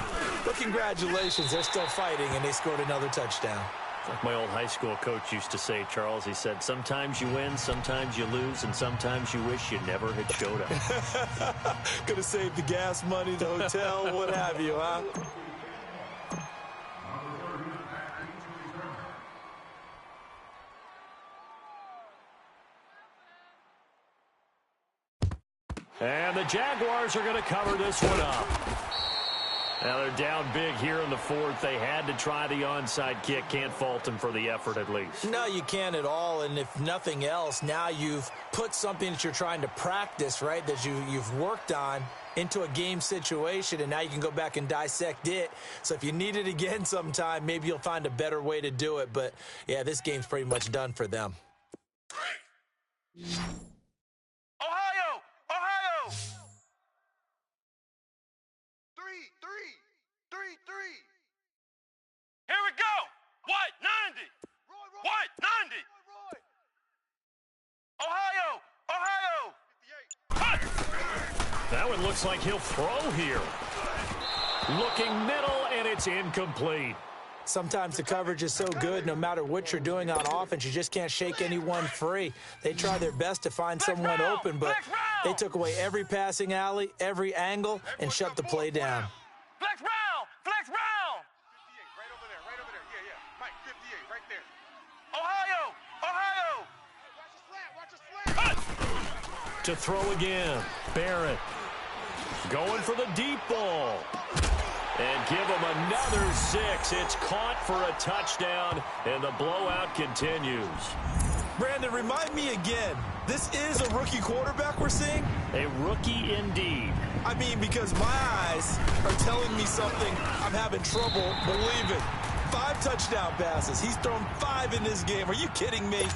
But congratulations, they're still fighting, and they scored another touchdown. Like my old high school coach used to say, Charles, he said, sometimes you win, sometimes you lose, and sometimes you wish you never had showed up. Could have saved the gas money, the hotel, what have you, huh? And the Jaguars are going to cover this one up. Now they're down big here in the fourth. They had to try the onside kick. Can't fault them for the effort at least. No, you can't at all. And if nothing else, now you've put something that you're trying to practice, right, that you've worked on into a game situation, and now you can go back and dissect it. So if you need it again sometime, maybe you'll find a better way to do it. But, yeah, this game's pretty much done for them. Ohio! Ohio! 3. Here we go! What? 90! What? 90! Ohio! Ohio! That one looks like he'll throw here. Looking middle, and it's incomplete. Sometimes the coverage is so good, no matter what you're doing on offense, you just can't shake anyone free. They try their best to find someone open, but they took away every passing alley, every angle, and shut the play down. Flex round! Flex round! 58, right over there. Yeah. Mike, 58, right there. Ohio! Watch the slant! To throw again. Barrett going for the deep ball. And give him another 6. It's caught for a touchdown, and the blowout continues. Brandon, remind me again, this is a rookie quarterback we're seeing? A rookie indeed. I mean, because my eyes are telling me something I'm having trouble believing. 5 touchdown passes. He's thrown 5 in this game. Are you kidding me?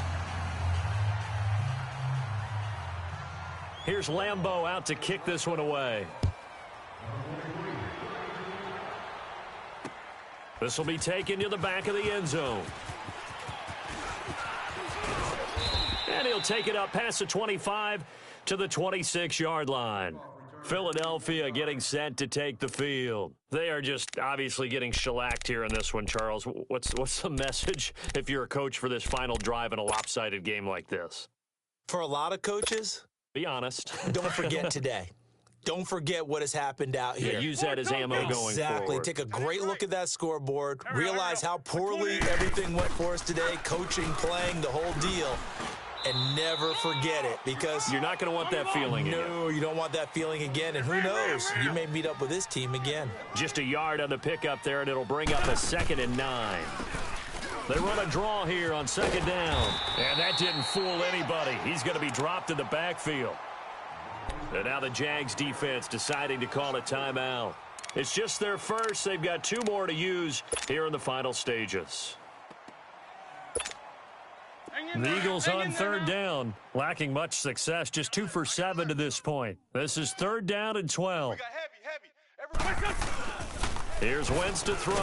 Here's Lambeau out to kick this one away. This will be taken to the back of the end zone. And he'll take it up past the 25 to the 26-yard line. Philadelphia getting set to take the field. They are just obviously getting shellacked here in this one, Charles. What's the message if you're a coach for this final drive in a lopsided game like this? For a lot of coaches, be honest. Don't forget today. Don't forget what has happened out here. Yeah, use that as ammo going forward. Exactly. Take a great look at that scoreboard. Realize how poorly everything went for us today. Coaching, playing, the whole deal. And never forget it, because you're not going to want that feeling again. No, you don't want that feeling again. And who knows? You may meet up with this team again. Just a yard on the pickup there, and it'll bring up a 2nd and 9. They run a draw here on 2nd down. And that didn't fool anybody. He's going to be dropped in the backfield. And now the Jags defense deciding to call a timeout. It's just their first. They've got 2 more to use here in the final stages. The Eagles on 3rd down, lacking much success, just 2 for 7 to this point. This is 3rd down and 12. Here's Wentz to throw,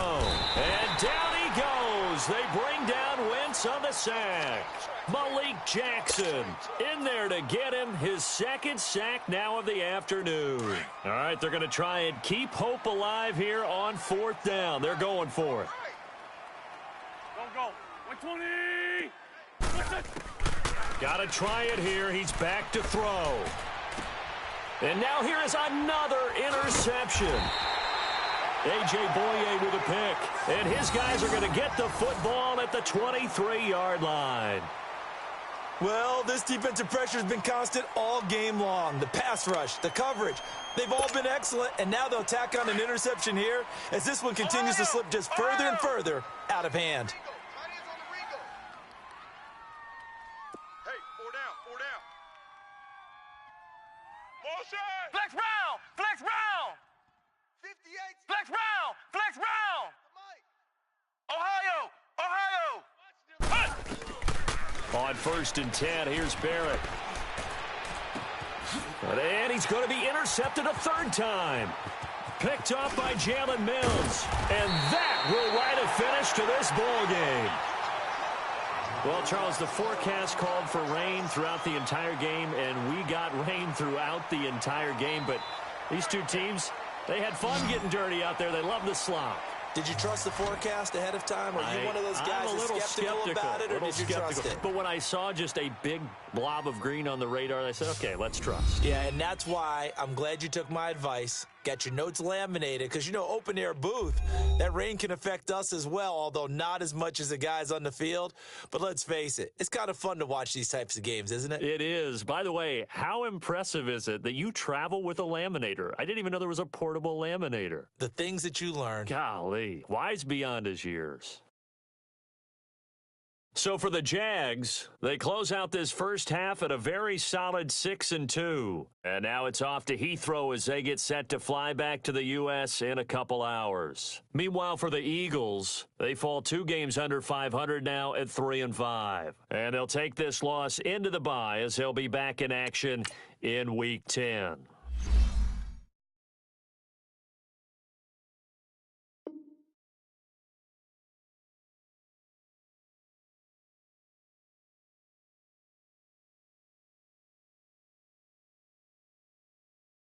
and down he goes. They bring down Wentz on the sack. Malik Jackson in there to get him his 2nd sack now of the afternoon. All right, they're going to try and keep hope alive here on 4th down. They're going for it. Go. 120. Got to try it here. He's back to throw. And now here is another interception. A.J. Boye with a pick. And his guys are going to get the football at the 23-yard line. Well, this defensive pressure has been constant all game long. The pass rush, the coverage, they've all been excellent, and now they'll tack on an interception here as this one continues to slip just further and further out of hand. Hey, 4 down. Motion! Flex round. 58. Flex round. Ohio! On 1st and 10, here's Barrett. And he's going to be intercepted a third time. Picked off by Jalen Mills. And that will write a finish to this ball game. Well, Charles, the forecast called for rain throughout the entire game, and we got rain throughout the entire game. But these two teams, they had fun getting dirty out there. They love the slop. Did you trust the forecast ahead of time? Are you one of those guys I'm a little that's skeptical about it, or did you trust it? But when I saw just a big blob of green on the radar, I said, okay, let's trust. Yeah, and that's why I'm glad you took my advice. Got your notes laminated, because, you know, open-air booth, that rain can affect us as well, although not as much as the guys on the field. But let's face it, it's kind of fun to watch these types of games, isn't it? It is. By the way, how impressive is it that you travel with a laminator? I didn't even know there was a portable laminator. The things that you learn. Golly, wise beyond his years. So for the Jags, they close out this first half at a very solid 6-2. And now it's off to Heathrow as they get set to fly back to the U.S. in a couple hours. Meanwhile, for the Eagles, they fall 2 games under 500 now at 3-5. And they'll take this loss into the bye as they'll be back in action in Week 10.